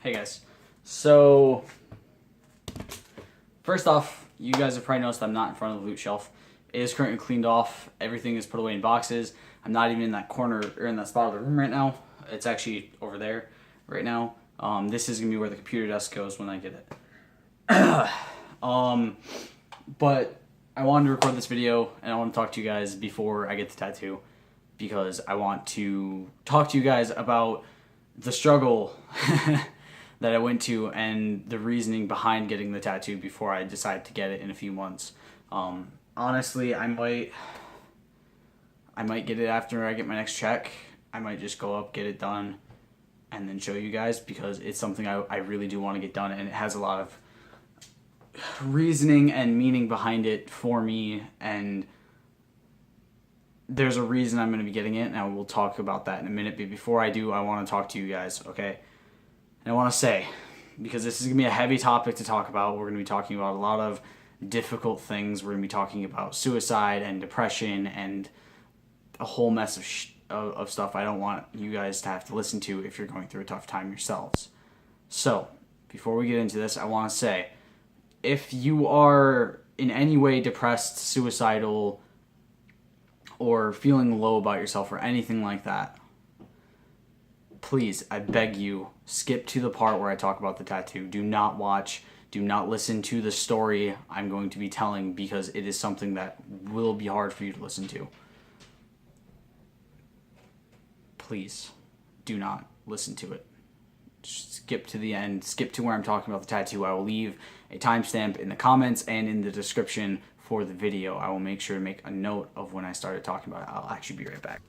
Hey guys. So, first off, you guys have probably noticed I'm not in front of the loot shelf. It is currently cleaned off. Everything is put away in boxes. I'm not even in that corner or in that spot of the room right now. It's actually over there right now. This is gonna be where the computer desk goes when I get it. But I wanted to record this video and I want to talk to you guys before I get the tattoo because I want to talk to you guys about the struggle that I went to and the reasoning behind getting the tattoo before I decide to get it in a few months. Honestly, I might get it after I get my next check. I might just go up, get it done, and then show you guys because it's something I really do want to get done, and it has a lot of reasoning and meaning behind it for me, and there's a reason I'm going to be getting it, and I will talk about that in a minute. But before I do, I want to talk to you guys, okay? And I want to say, because this is going to be a heavy topic to talk about, we're going to be talking about a lot of difficult things. We're going to be talking about suicide and depression and a whole mess of stuff I don't want you guys to have to listen to if you're going through a tough time yourselves. So, before we get into this, I want to say, if you are in any way depressed, suicidal, or feeling low about yourself or anything like that, please, I beg you, skip to the part where I talk about the tattoo. Do not listen to the story I'm going to be telling because it is something that will be hard for you to listen to. Please, do not listen to it. Just skip to the end. Skip to where I'm talking about the tattoo. I will leave a timestamp in the comments and in the description for the video. I will make sure to make a note of when I started talking about it. I'll actually be right back.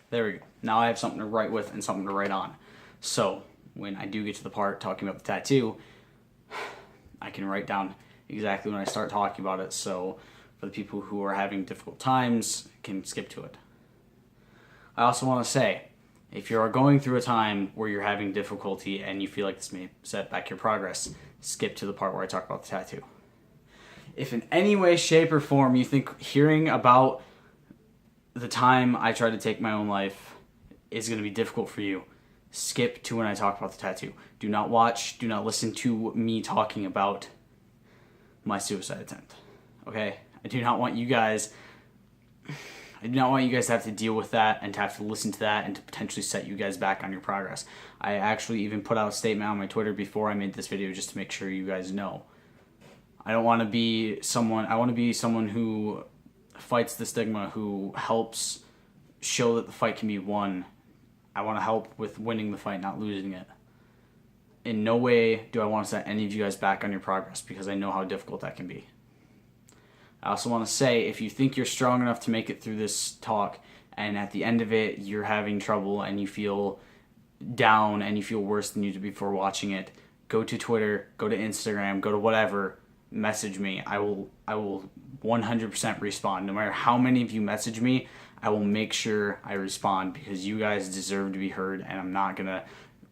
There we go. Now I have something to write with and something to write on. So when I do get to the part talking about the tattoo, I can write down exactly when I start talking about it. So for the people who are having difficult times, can skip to it. I also want to say, if you are going through a time where you're having difficulty and you feel like this may set back your progress, skip to the part where I talk about the tattoo. If in any way, shape, or form you think hearing about the time I tried to take my own life is going to be difficult for you, skip to when I talk about the tattoo. Do not listen to me talking about my suicide attempt. Okay? I do not want you guys to have to deal with that and to have to listen to that and to potentially set you guys back on your progress. I actually even put out a statement on my Twitter before I made this video just to make sure you guys know. I want to be someone who fights the stigma, who helps show that the fight can be won. I want to help with winning the fight, not losing it. In no way do I want to set any of you guys back on your progress because I know how difficult that can be. I also want to say, if you think you're strong enough to make it through this talk and at the end of it you're having trouble and you feel down and you feel worse than you did before watching it, go to Twitter, go to Instagram, go to whatever, message me. I will 100% respond. No matter how many of you message me, I will make sure I respond because you guys deserve to be heard, and I'm not going to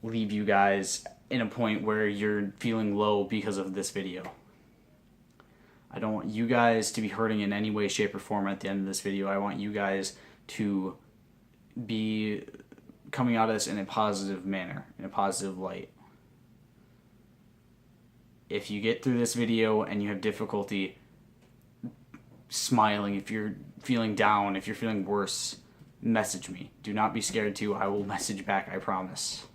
leave you guys in a point where you're feeling low because of this video. I don't want you guys to be hurting in any way, shape, or form at the end of this video. I want you guys to be coming out of this in a positive manner, in a positive light. If you get through this video and you have difficulty smiling, if you're feeling down, if you're feeling worse, message me. Do not be scared to. I will message back, I promise.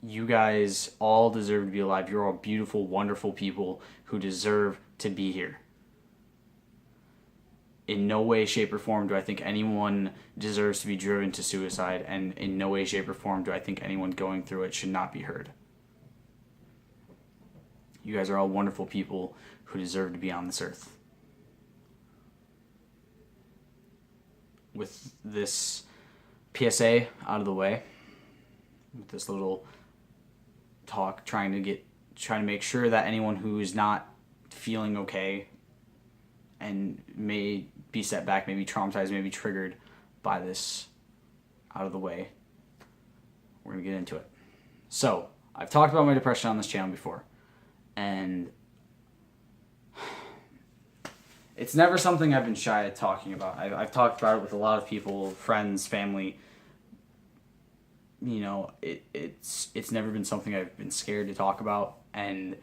You guys all deserve to be alive. You're all beautiful, wonderful people who deserve to be here. In no way, shape, or form do I think anyone deserves to be driven to suicide, and in no way, shape, or form do I think anyone going through it should not be heard. You guys are all wonderful people who deserve to be on this earth. With this PSA out of the way, with this little talk, trying to make sure that anyone who is not feeling okay and may be set back, maybe traumatized, maybe triggered by this out of the way, we're going to get into it. So, I've talked about my depression on this channel before, and it's never something I've been shy of talking about. I've talked about it with a lot of people, friends, family, it's never been something I've been scared to talk about. And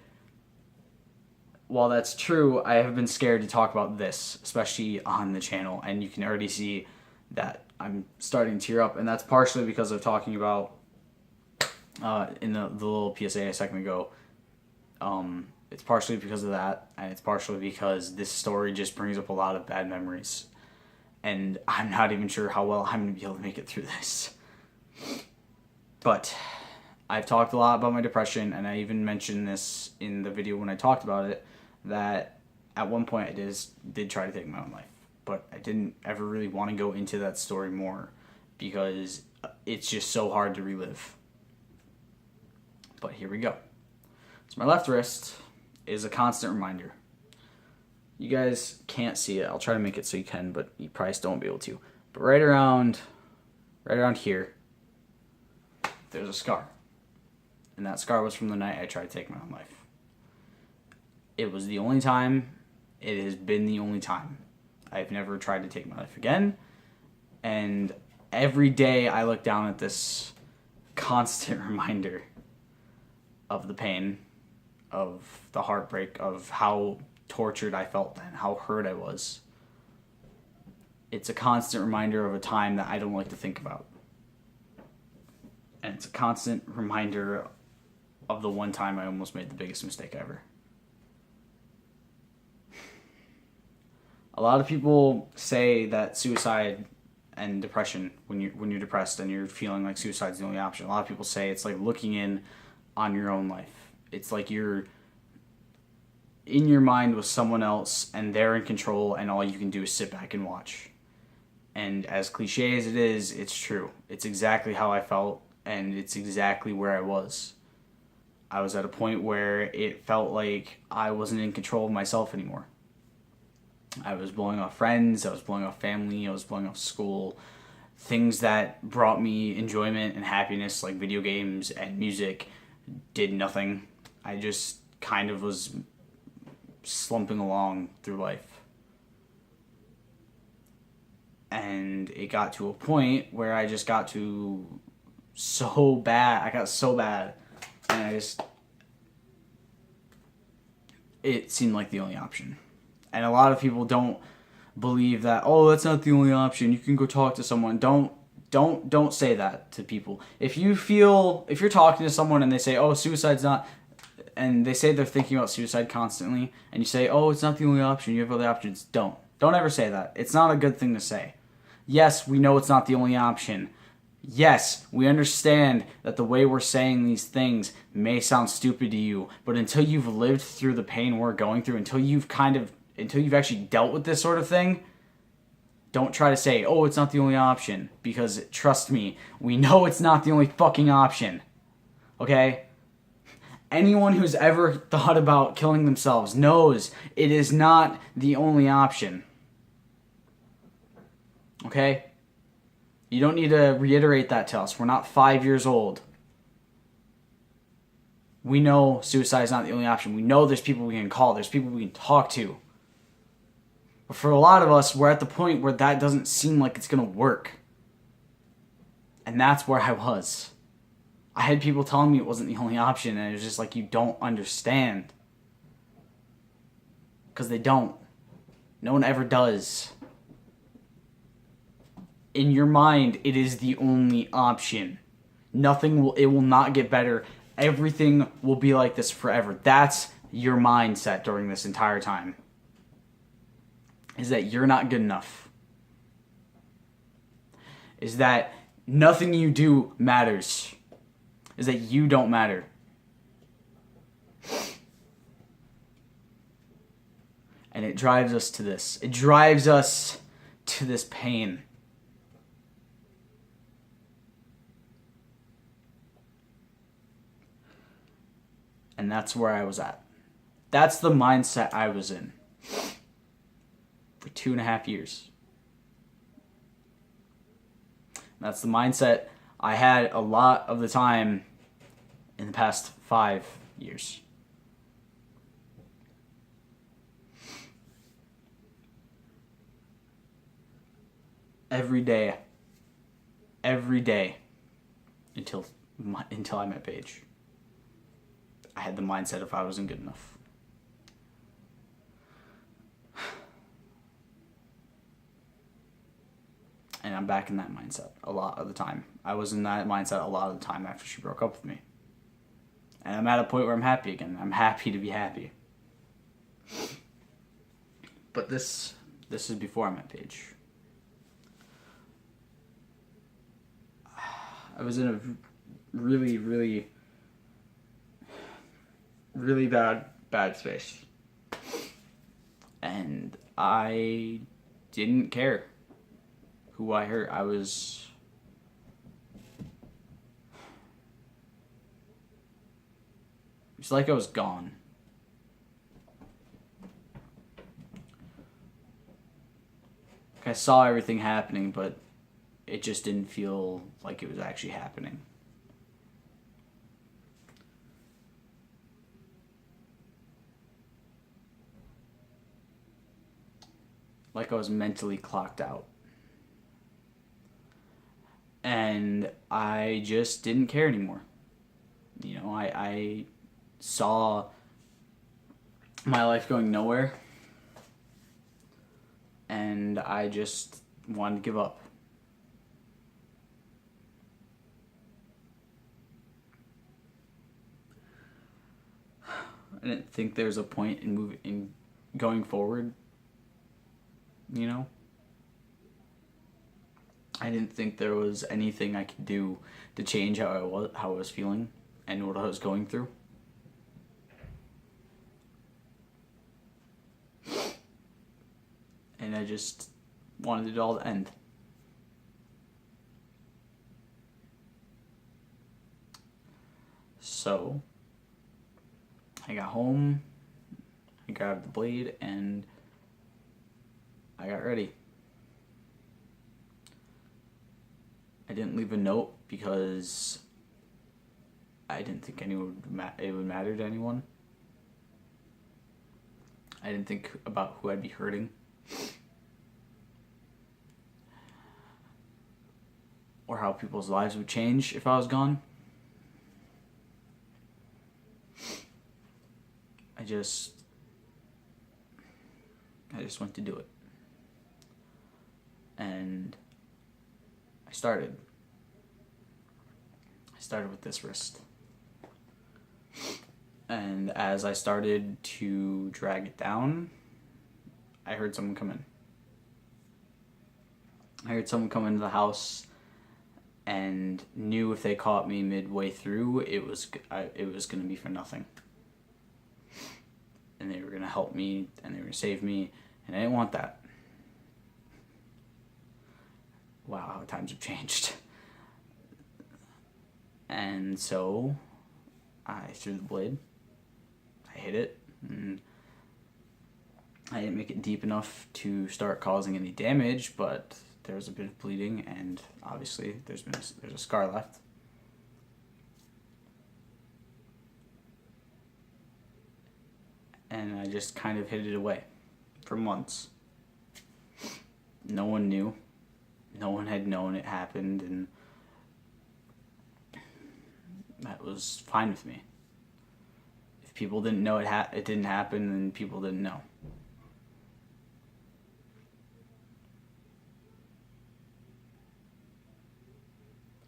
while that's true, I have been scared to talk about this, especially on the channel. And you can already see that I'm starting to tear up, and that's partially because of talking about in the little PSA a second ago. It's partially because of that, and it's partially because this story just brings up a lot of bad memories, and I'm not even sure how well I'm going to be able to make it through this. But I've talked a lot about my depression, and I even mentioned this in the video when I talked about it, that at one point I did try to take my own life, but I didn't ever really want to go into that story more because it's just so hard to relive. But here we go. So my left wrist is a constant reminder. You guys can't see it. I'll try to make it so you can, but you probably still won't be able to. But right around here, there's a scar. And that scar was from the night I tried to take my own life. It was the only time. It has been the only time. I've never tried to take my life again. And every day I look down at this constant reminder of the pain, of the heartbreak, of how tortured I felt then, how hurt I was. It's a constant reminder of a time that I don't like to think about. And it's a constant reminder of the one time I almost made the biggest mistake ever. A lot of people say that suicide and depression, when you're depressed and you're feeling like suicide's the only option, a lot of people say it's like looking in on your own life. It's like you're in your mind with someone else and they're in control and all you can do is sit back and watch. And as cliche as it is, it's true. It's exactly how I felt, and it's exactly where I was. I was at a point where it felt like I wasn't in control of myself anymore. I was blowing off friends, I was blowing off family, I was blowing off school. Things that brought me enjoyment and happiness, like video games and music, did nothing. I just kind of was slumping along through life. And it got to a point where I just got to so bad. I got so bad. And it seemed like the only option. And a lot of people don't believe that, oh, that's not the only option. You can go talk to someone. Don't say that to people. If you're talking to someone and they say, oh, suicide's not, and they say they're thinking about suicide constantly, and you say, oh, it's not the only option, you have other options, don't ever say that. It's not a good thing to say. Yes, we know it's not the only option. Yes, we understand that the way we're saying these things may sound stupid to you, but until you've lived through the pain we're going through, until you've actually dealt with this sort of thing, don't try to say, oh, it's not the only option, because trust me, we know it's not the only fucking option. Okay? Anyone who's ever thought about killing themselves knows it is not the only option. Okay? You don't need to reiterate that to us. We're not 5 years old. We know suicide is not the only option. We know there's people we can call. There's people we can talk to. But for a lot of us, we're at the point where that doesn't seem like it's going to work. And that's where I was. I had people telling me it wasn't the only option, and it was just like, you don't understand. Because they don't. No one ever does. In your mind, it is the only option. It will not get better. Everything will be like this forever. That's your mindset during this entire time. Is that you're not good enough. Is that nothing you do matters. Is that you don't matter. And it drives us to this. It drives us to this pain. And that's where I was at. That's the mindset I was in for 2.5 years. That's the mindset I had a lot of the time in the past 5 years. Every day, until I met Paige. I had the mindset if I wasn't good enough. And I'm back in that mindset a lot of the time. I was in that mindset a lot of the time after she broke up with me. And I'm at a point where I'm happy again. I'm happy to be happy. But this is before I met Paige. I was in a really, really, really bad space. And I didn't care who I hurt. It's like I was gone. I saw everything happening, but it just didn't feel like it was actually happening. Like I was mentally clocked out. And I just didn't care anymore. You know, I saw my life going nowhere, and I just wanted to give up. I didn't think there was a point in going forward. You know, I didn't think there was anything I could do to change how I was feeling and what I was going through. And I just wanted it all to end. So I got home, I grabbed the blade, and I got ready. I didn't leave a note because I didn't think it would matter to anyone. I didn't think about who I'd be hurting. Or how people's lives would change if I was gone. I just went to do it. And I started with this wrist. And as I started to drag it down, I heard someone come in. I heard someone come into the house and knew if they caught me midway through, it was going to be for nothing. And they were going to help me, and they were going to save me, and I didn't want that. Wow, how times have changed. And so I threw the blade. I hit it, and I didn't make it deep enough to start causing any damage, but there was a bit of bleeding, and obviously there's a scar left. And I just kind of hid it away for months. No one knew. No one had known it happened, and that was fine with me. If people didn't know it didn't happen, then people didn't know.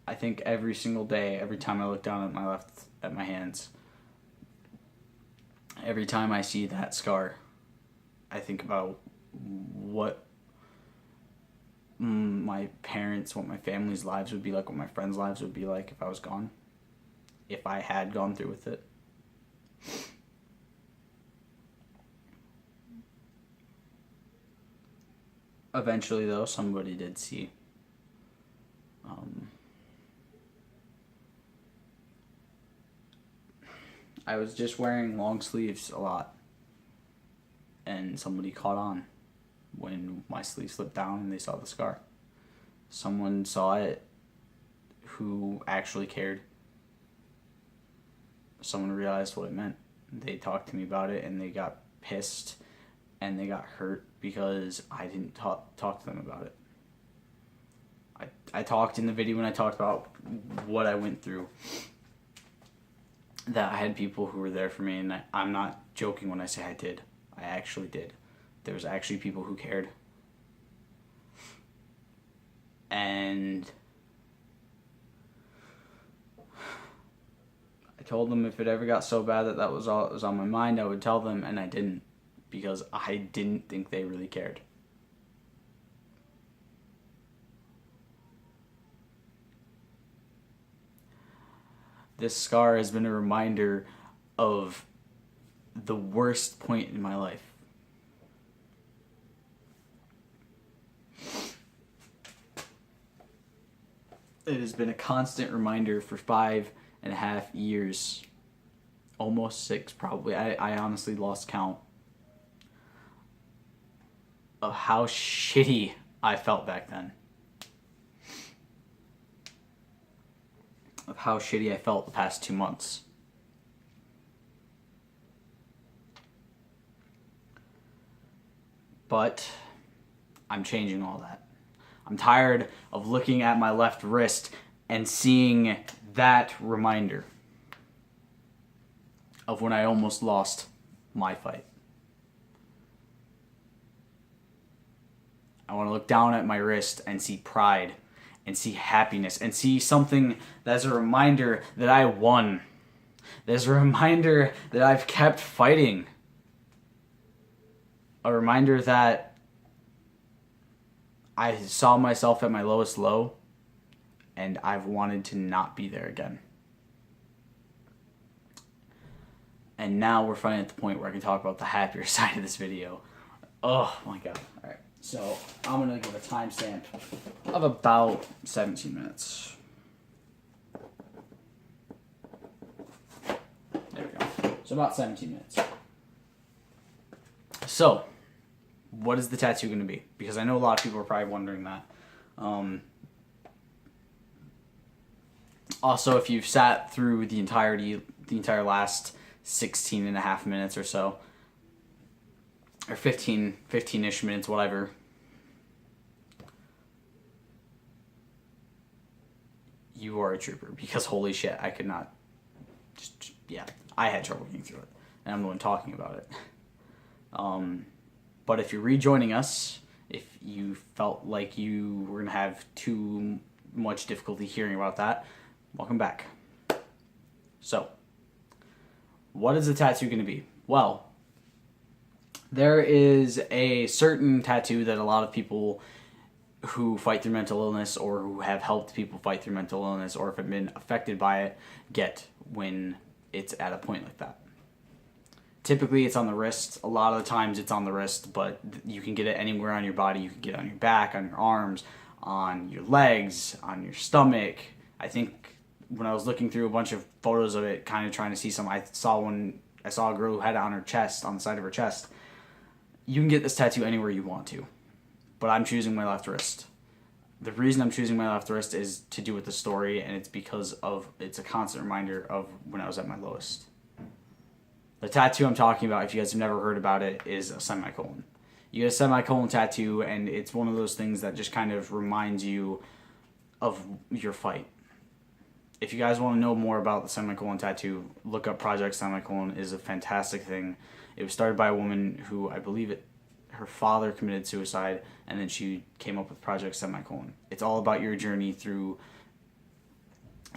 I think every single day, every time I look down at my hands, every time I see that scar, I think about what my parents, what my family's lives would be like, what my friends' lives would be like if I was gone. If I had gone through with it. Eventually, though, somebody did see. I was just wearing long sleeves a lot, and somebody caught on when my sleeve slipped down and they saw the scar. Someone saw it who actually cared. Someone realized what it meant. They talked to me about it, and they got pissed, and they got hurt because I didn't talk to them about it. I talked in the video when I talked about what I went through, that I had people who were there for me, and I'm not joking when I say I did. I actually did. There was actually people who cared. And I told them if it ever got so bad that was all that was on my mind, I would tell them, and I didn't, because I didn't think they really cared. This scar has been a reminder of the worst point in my life. It has been a constant reminder for 5.5 years, almost 6 probably. I honestly lost count of how shitty I felt back then. Of how shitty I felt the past 2 months. But I'm changing all that. I'm tired of looking at my left wrist and seeing that reminder of when I almost lost my fight. I want to look down at my wrist and see pride and see happiness and see something that's a reminder that I won. There's a reminder that I've kept fighting. A reminder that I saw myself at my lowest low, and I've wanted to not be there again. And now we're finally at the point where I can talk about the happier side of this video. Oh my god. Alright, so I'm going to give a timestamp of about 17 minutes. There we go. So about 17 minutes. So, what is the tattoo going to be? Because I know a lot of people are probably wondering that. Also, if you've sat through the entire last 16.5 minutes or so, or 15-ish minutes, whatever, you are a trooper. Because holy shit, I could not, I had trouble getting through it. And I'm the one talking about it. But if you're rejoining us, if you felt like you were going to have too much difficulty hearing about that, welcome back. So, what is the tattoo going to be? Well, there is a certain tattoo that a lot of people who fight through mental illness, or who have helped people fight through mental illness, or have been affected by it, get when it's at a point like that. Typically, it's on the wrist. A lot of the times, it's on the wrist, but you can get it anywhere on your body. You can get it on your back, on your arms, on your legs, on your stomach. I think when I was looking through a bunch of photos of it, kind of trying to see some, I saw a girl who had it on her chest, on the side of her chest. You can get this tattoo anywhere you want to, but I'm choosing my left wrist. The reason I'm choosing my left wrist is to do with the story, and it's because it's a constant reminder of when I was at my lowest. The tattoo I'm talking about, if you guys have never heard about it, is a semicolon. You get a semicolon tattoo, and it's one of those things that just kind of reminds you of your fight. If you guys want to know more about the semicolon tattoo, look up Project Semicolon. It is a fantastic thing. It was started by a woman who, I believe her father committed suicide, and then she came up with Project Semicolon. It's all about your journey through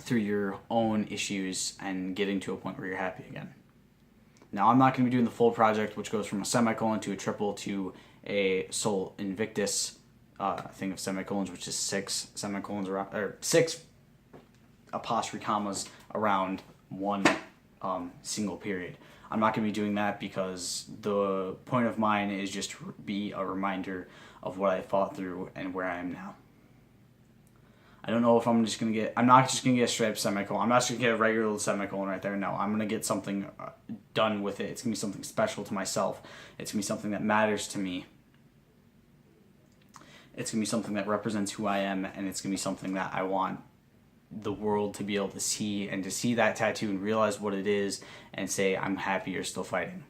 your own issues and getting to a point where you're happy again. Now, I'm not going to be doing the full project, which goes from a semicolon to a triple to a Sol Invictus thing of semicolons, which is 6 semicolons around, or 6 apostrophe commas around one single period. I'm not going to be doing that because the point of mine is just to be a reminder of what I fought through and where I am now. I don't know if I'm not just going to get a straight up semicolon. I'm not just going to get a regular little semicolon right there. No, I'm going to get something done with it. It's going to be something special to myself. It's going to be something that matters to me. It's going to be something that represents who I am, and it's going to be something that I want the world to be able to see, and to see that tattoo and realize what it is and say, I'm happy you're still fighting.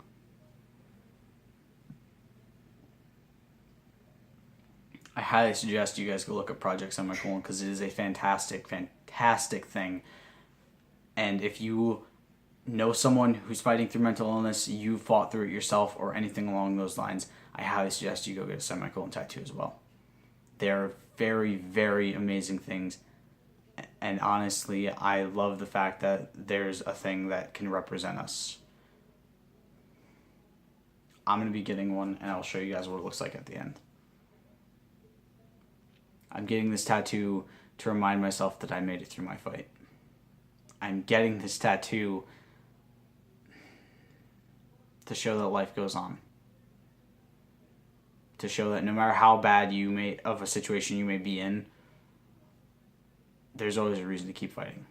I highly suggest you guys go look at Project Semicolon because it is a fantastic, fantastic thing. And if you know someone who's fighting through mental illness, you fought through it yourself, or anything along those lines, I highly suggest you go get a semicolon tattoo as well. They're very, very amazing things. And honestly, I love the fact that there's a thing that can represent us. I'm going to be getting one, and I'll show you guys what it looks like at the end. I'm getting this tattoo to remind myself that I made it through my fight. I'm getting this tattoo to show that life goes on. To show that no matter how bad of a situation you may be in, there's always a reason to keep fighting.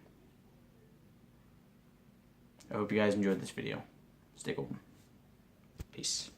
I hope you guys enjoyed this video. Stay golden. Peace.